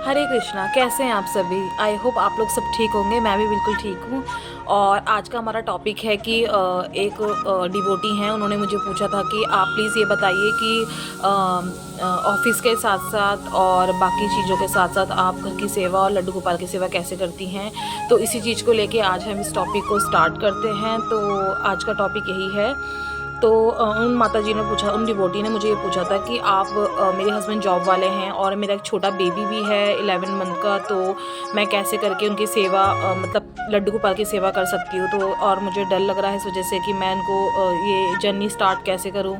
हरे कृष्णा। कैसे हैं आप सभी? आई होप आप लोग सब ठीक होंगे। मैं भी बिल्कुल ठीक हूँ। और आज का हमारा टॉपिक है कि एक डिवोटी हैं, उन्होंने मुझे पूछा था कि आप प्लीज़ ये बताइए कि ऑफिस के साथ साथ और बाकी चीज़ों के साथ साथ आप घर की सेवा और लड्डू गोपाल की सेवा कैसे करती हैं। तो इसी चीज़ को लेके आज हम इस टॉपिक को स्टार्ट करते हैं। तो आज का टॉपिक यही है। तो उन माताजी ने पूछा, उन डिवोटी ने मुझे ये पूछा था कि आप मेरे हस्बैंड जॉब वाले हैं और मेरा एक छोटा बेबी भी है 11 मंथ का, तो मैं कैसे करके उनकी सेवा मतलब लड्डू गोपाल की सेवा कर सकती हूँ। तो और मुझे डर लग रहा है इस वजह से कि मैं इनको ये जर्नी स्टार्ट कैसे करूँ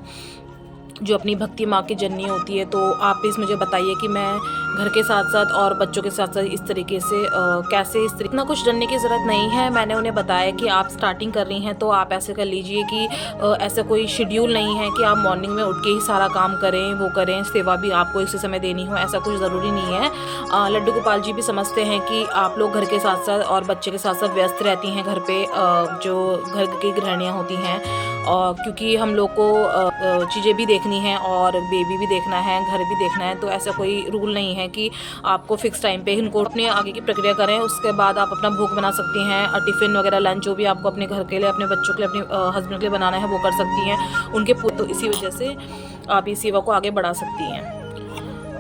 जो अपनी भक्ति माँ की जर्नी होती है। तो आप प्लीज़ मुझे बताइए कि मैं घर के साथ साथ और बच्चों के साथ साथ इस तरीके से कैसे इतना कुछ जानने की ज़रूरत नहीं है। मैंने उन्हें बताया कि आप स्टार्टिंग कर रही हैं तो आप ऐसे कर लीजिए कि ऐसा कोई शेड्यूल नहीं है कि आप मॉर्निंग में उठ के ही सारा काम करें, वो करें, सेवा भी आपको इसी समय देनी हो, ऐसा कुछ ज़रूरी नहीं है। लड्डू गोपाल जी भी समझते हैं कि आप लोग घर के साथ साथ और बच्चे के साथ साथ व्यस्त रहती हैं घर पे, जो घर की गृहिणियाँ होती हैं। और क्योंकि हम लोग को चीज़ें भी देखनी हैं और बेबी भी देखना है, घर भी देखना है, तो ऐसा कोई रूल नहीं है कि आपको फिक्स टाइम पे इनको अपने आगे की प्रक्रिया करें। उसके बाद आप अपना भोग बना सकती हैं, टिफ़िन वगैरह लंच जो भी आपको अपने घर के लिए, अपने बच्चों के लिए, अपने हस्बैंड के लिए बनाना है वो कर सकती हैं उनके। तो इसी वजह से आप इस सेवा को आगे बढ़ा सकती हैं।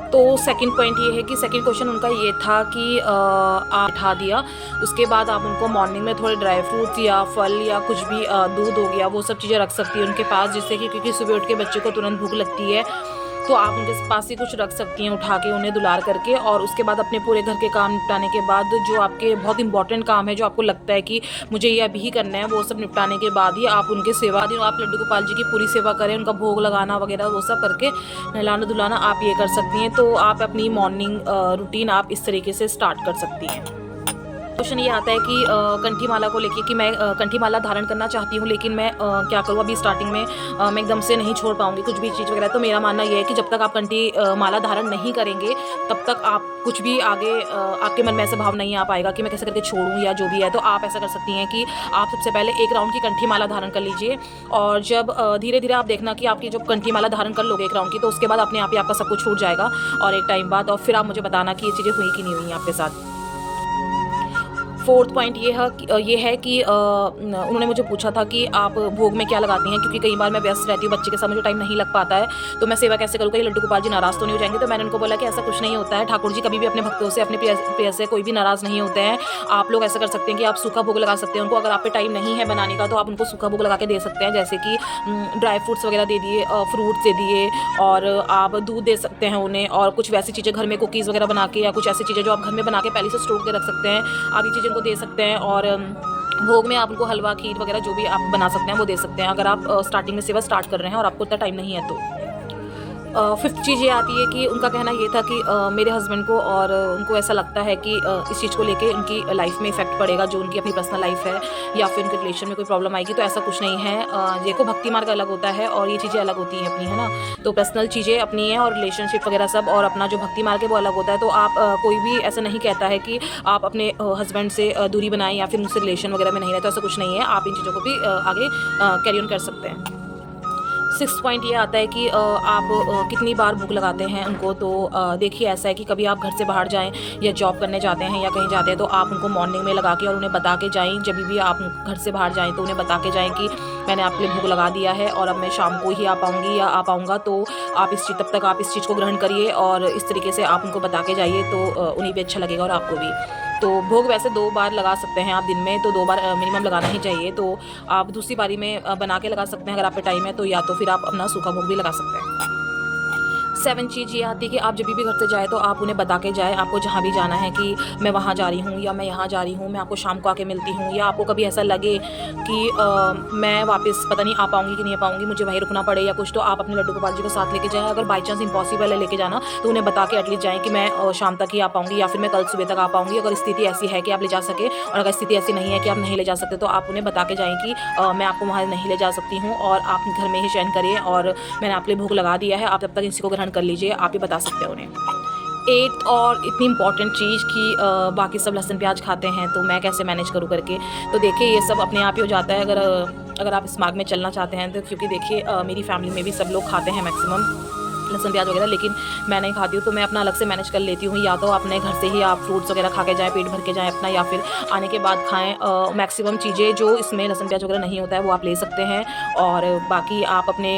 तो सेकंड पॉइंट ये है कि सेकंड क्वेश्चन उनका ये था कि आप उठा दिया, उसके बाद आप उनको मॉर्निंग में थोड़े ड्राई फ्रूट्स या फल या कुछ भी दूध हो गया वो सब चीज़ें रख सकती है उनके पास, जिससे कि क्योंकि सुबह उठ के बच्चे को तुरंत भूख लगती है, तो आप उनके पास ही कुछ रख सकती हैं उठा के उन्हें दुलार करके। और उसके बाद अपने पूरे घर के काम निपटाने के बाद जो आपके बहुत इंपॉर्टेंट काम है, जो आपको लगता है कि मुझे ये अभी ही करना है, वो सब निपटाने के बाद ही आप उनके सेवा आप लड्डू गोपाल जी की पूरी सेवा करें, उनका भोग लगाना वगैरह वो सब करके नहलाना धुलाना आप ये कर सकती हैं। तो आप अपनी मॉर्निंग रूटीन आप इस तरीके से स्टार्ट कर सकती हैं। क्वेश्चन ये आता है कि कंठी माला को लेके कि मैं कंठी माला धारण करना चाहती हूँ, लेकिन मैं क्या करूँ अभी स्टार्टिंग में मैं एकदम से नहीं छोड़ पाऊँगी कुछ भी चीज़ वगैरह। तो मेरा मानना ये है कि जब तक आप कंठी माला धारण नहीं करेंगे तब तक आप कुछ भी आगे आपके मन में ऐसा भाव नहीं आ पाएगा कि मैं कैसे करके छोड़ूँ या जो भी है। तो आप ऐसा कर सकती हैं कि आप सबसे पहले एक राउंड की कंठी माला धारण कर लीजिए, और जब धीरे धीरे आप देखना कि आपकी जब कंठी माला धारण कर लोगे एक राउंड की, तो उसके बाद अपने आप ही आपका सब कुछ छूट जाएगा और एक टाइम बाद, और फिर आप मुझे बताना कि ये चीज़ें हुई कि नहीं हुई आपके साथ। फोर्थ पॉइंट ये है कि उन्होंने मुझे पूछा था कि आप भोग में क्या लगाती हैं, क्योंकि कई बार मैं व्यस्त रहती हूँ, बच्चे के साथ मुझे टाइम नहीं लग पाता है, तो मैं सेवा कैसे करूँ, कहीं लड्डू गोपाल जी नाराज़ तो नहीं हो जाएंगे। तो मैंने उनको बोला कि ऐसा कुछ नहीं होता है, ठाकुर जी कभी भी अपने भक्तों से, अपने प्रिय से कोई भी नाराज़ नहीं होते हैं। आप लोग ऐसा कर सकते हैं कि आप सूखा भोग लगा सकते हैं उनको, अगर आप पे टाइम नहीं है बनाने का तो आप उनको सूखा भोग लगा के दे सकते हैं, जैसे कि ड्राई फ्रूट्स वगैरह दे दिए, फ्रूट्स दे दिए, और आप दूध दे सकते हैं उन्हें, और कुछ वैसी चीज़ें घर में कुकीज़ वगैरह बना के, या कुछ ऐसी चीज़ें जो आप घर में बना के पहले से स्टोर के रख सकते हैं, आप ये चीज़ें उनको दे सकते हैं। और भोग में आप उनको हलवा, खीर वगैरह जो भी आप बना सकते हैं वो दे सकते हैं, अगर आप स्टार्टिंग में सेवा स्टार्ट कर रहे हैं और आपको इतना टाइम नहीं है तो। फिफ्थ चीज़ ये आती है कि उनका कहना ये था कि मेरे हस्बैंड को, और उनको ऐसा लगता है कि इस चीज़ को लेके उनकी लाइफ में इफेक्ट पड़ेगा, जो उनकी अपनी पर्सनल लाइफ है, या फिर उनके रिलेशन में कोई प्रॉब्लम आएगी। तो ऐसा कुछ नहीं है। देखो, भक्ति मार्ग अलग होता है और ये चीज़ें अलग होती हैं अपनी, है ना। तो पर्सनल चीज़ें अपनी हैं और रिलेशनशिप वगैरह सब, और अपना जो भक्ति मार्ग है वो अलग होता है। तो आप कोई भी ऐसा नहीं कहता है कि आप अपने हस्बैंड से दूरी बनाएं या फिर उनसे रिलेशन वगैरह में नहीं रहे, तो ऐसा कुछ नहीं है। आप इन चीज़ों को भी आगे कैरी ऑन कर सकते हैं। सिक्स पॉइंट ये आता है कि आप कितनी बार भूख लगाते हैं उनको। तो देखिए, ऐसा है कि कभी आप घर से बाहर जाएं या जॉब करने जाते हैं या कहीं जाते हैं, तो आप उनको मॉर्निंग में लगा के और उन्हें बता के जाएं। जब भी आप घर से बाहर जाएं तो उन्हें बता के जाएं कि मैंने आपके लिए भूख लगा दिया है और अब मैं शाम को ही आ पाऊँगी या आ पाऊँगा। तो आप तब तक आप इस चीज़ को ग्रहण करिए, और इस तरीके से आप उनको बता के जाइए, तो उन्हें भी अच्छा लगेगा और आपको भी। तो भोग वैसे 2 बार लगा सकते हैं आप दिन में, तो 2 बार मिनिमम लगाना ही चाहिए। तो आप दूसरी बारी में बना के लगा सकते हैं अगर आप पे टाइम है तो, या तो फिर आप अपना सूखा भोग भी लगा सकते हैं। 7 चीज़ ये आती है कि आप जब भी घर से जाए तो आप उन्हें बता के जाएँ, आपको जहाँ भी जाना है कि मैं वहाँ जा रही हूँ या मैं यहाँ जा रही हूँ, मैं आपको शाम को आके मिलती हूँ, या आपको कभी ऐसा लगे कि मैं वापस पता नहीं आ पाऊँगी कि नहीं आ पाऊँगी, मुझे वहीं रुकना पड़े या कुछ, तो आप अपने लड्डू गोपाल जी को साथ लेके जाएँ। अगर बाई चांस इम्पॉसिबल है लेके जाना, तो उन्हें बता के एटलीस्ट जाएँ कि मैं शाम तक ही आ पाऊँगी या फिर मैं कल सुबह तक आ पाऊँगी। अगर स्थिति ऐसी है कि आप ले जा सकें, और अगर स्थिति ऐसी नहीं है कि आप नहीं ले जा सकते, तो आप उन्हें बता के जाएँ कि मैं आपको वहाँ नहीं ले जा सकती हूँ और आप घर में ही शयन करिए, और मैंने आपके लिए भोग लगा दिया है, आप तब तक इसी को ग्रहण कर लीजिए। आप ही बता सकते हैं उन्हें। 8 और इतनी इम्पॉर्टेंट चीज़ कि बाकी सब लहसुन प्याज खाते हैं, तो मैं कैसे मैनेज करूँ करके। तो देखिए, ये सब अपने आप ही हो जाता है अगर आप इस मार्ग में चलना चाहते हैं तो, क्योंकि देखिए मेरी फैमिली में भी सब लोग खाते हैं मैक्सिमम लहसुन प्याज वगैरह, लेकिन मैं नहीं खाती हूँ तो मैं अपना अलग से मैनेज कर लेती हूँ। या तो अपने घर से ही आप फ्रूट्स वगैरह खा के जाएँ, पेट भर के जाएँ अपना, या फिर आने के बाद खाएँ। मैक्सिमम चीज़ें जो इसमें लहसुन प्याज वगैरह नहीं होता है वो आप ले सकते हैं। और बाकी आप अपने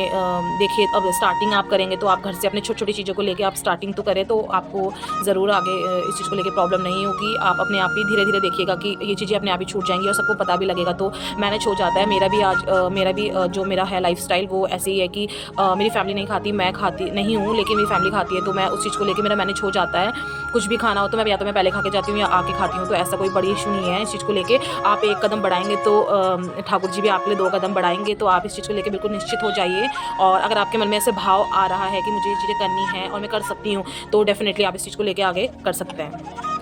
देखिए, अब स्टार्टिंग आप करेंगे तो आप घर से अपने छोटी-छोटी चीज़ों को लेके आप स्टार्टिंग तो करें, तो आपको ज़रूर आगे इस चीज़ को लेके प्रॉब्लम नहीं होगी। आप अपने आप ही धीरे-धीरे देखिएगा कि ये चीज़ें अपने आप ही छूट जाएँगी और सबको पता भी लगेगा, तो मैनेज हो जाता है। मेरा भी जो मेरा है लाइफ़स्टाइल वो ऐसे ही है कि मेरी फैमिली नहीं खाती, मैं खाती नहीं हूँ, लेकिन मेरी फैमिली खाती है, तो मैं उस चीज़ को लेके मेरा मैनेज हो जाता है। कुछ भी खाना हो तो मैं या तो मैं पहले खा के जाती हूँ या आके खाती हूँ, तो ऐसा कोई बड़ी इश्यू नहीं है इस चीज़ को लेके। आप एक कदम बढ़ाएँगे तो ठाकुर जी भी आपके लिए 2 कदम बढ़ाएँगे, तो आप इस चीज़ को लेके बिल्कुल निश्चित हो जाइए। और अगर आपके मन में ऐसे भाव आ रहा है कि मुझे ये चीज़ें करनी है और मैं कर सकती हूँ, तो डेफ़िनेटली आप इस चीज़ को लेके आगे कर सकते हैं।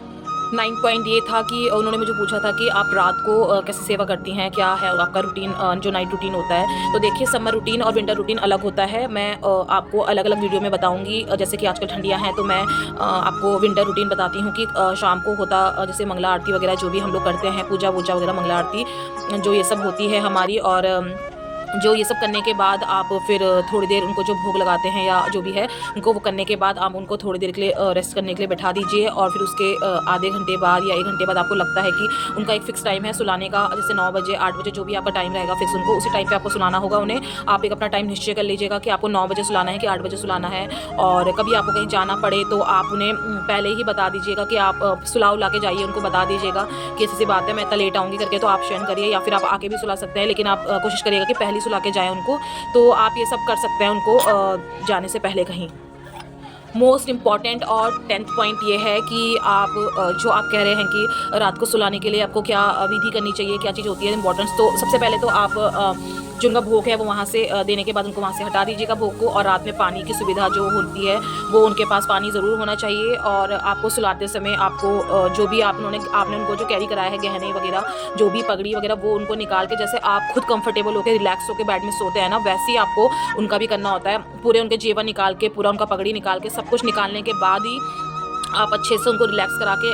9 पॉइंट ये था कि उन्होंने मुझे पूछा था कि आप रात को कैसे सेवा करती हैं, क्या है आपका रूटीन, जो नाइट रूटीन होता है। तो देखिए, समर रूटीन और विंटर रूटीन अलग होता है। मैं आपको अलग-अलग वीडियो में बताऊँगी। जैसे कि आजकल ठंडियाँ हैं तो मैं आपको विंटर रूटीन बताती हूँ कि शाम को होता जैसे मंगला आरती वगैरह जो भी हम लोग करते हैं, पूजा-वूजा वगैरह, मंगला आरती जो ये सब होती है हमारी। और जो ये सब करने के बाद आप फिर थोड़ी देर उनको जो भोग लगाते हैं या जो भी है उनको, वो करने के बाद आप उनको थोड़ी देर के लिए रेस्ट करने के लिए बैठा दीजिए। और फिर उसके आधे घंटे बाद या 1 घंटे बाद आपको लगता है कि उनका एक फ़िक्स टाइम है सुलाने का, जैसे 9 बजे 8 बजे जो भी आपका टाइम रहेगा फ़िक्स, उनको उसी टाइम पे आपको सुलाना होगा उन्हें। आप एक अपना टाइम निश्चय कर लीजिएगा कि आपको 9 बजे सुलाना है कि 8 बजे सुलाना है। और कभी आपको कहीं जाना पड़े तो आप उन्हें पहले ही बता दीजिएगा कि आप सुला-उला के जाइए, उनको बता दीजिएगा कि ऐसी-ऐसी बात है, मैं इतना लेट आऊँगी करके, तो आप शयन करिए, या फिर आप आके भी सुला सकते हैं, लेकिन आप कोशिश करिएगा कि पहले ही सुला के जाएँ उनको। तो आप ये सब कर सकते हैं उनको जाने से पहले कहीं। मोस्ट इम्पॉर्टेंट और 10th पॉइंट ये है कि आप जो आप कह रहे हैं कि रात को सुलाने के लिए आपको क्या विधि करनी चाहिए, क्या चीज़ होती है इम्पोर्टेंस, तो सबसे पहले तो आप जो उनका भोग है वो वहाँ से देने के बाद उनको वहाँ से हटा दीजिएगा भोग को। और रात में पानी की सुविधा जो होती है वो उनके पास पानी ज़रूर होना चाहिए। और आपको सुलाते समय आपको जो भी आपने उनको जो कैरी कराया है, गहने वगैरह, जो भी पगड़ी वगैरह, वो उनको निकाल के, जैसे आप खुद कंफर्टेबल होकर रिलैक्स होकर बेड में सोते हैं ना, वैसे ही आपको उनका भी करना होता है। पूरे उनके जेवर निकाल के, पूरा उनका पगड़ी निकाल के, सब कुछ निकालने के बाद ही आप अच्छे से उनको रिलैक्स करा के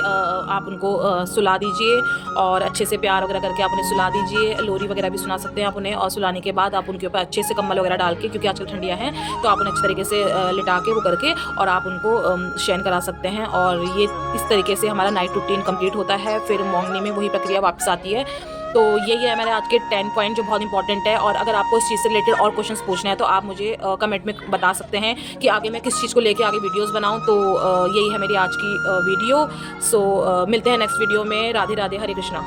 आप उनको सुला दीजिए। और अच्छे से प्यार वगैरह करके आप उन्हें सुला दीजिए। लोरी वगैरह भी सुना सकते हैं आप उन्हें। और सुलाने के बाद आप उनके ऊपर अच्छे से कंबल वगैरह डाल के, क्योंकि आजकल ठंडियाँ हैं, तो आप उन्हें अच्छे तरीके से लिटा के वो करके और आप उनको शयन करा सकते हैं। और ये इस तरीके से हमारा नाइट रूटीन कंप्लीट होता है। फिर मॉर्निंग में वही प्रक्रिया वापस आती है। तो यही है मेरे आज के 10 पॉइंट जो बहुत इंपॉर्टेंट है। और अगर आपको इस चीज़ से रिलेटेड और क्वेश्चंस पूछना है तो आप मुझे कमेंट में बता सकते हैं कि आगे मैं किस चीज़ को लेके आगे वीडियोस बनाऊं। तो यही है मेरी आज की वीडियो। सो मिलते हैं नेक्स्ट वीडियो में। राधे राधे, हरे कृष्णा।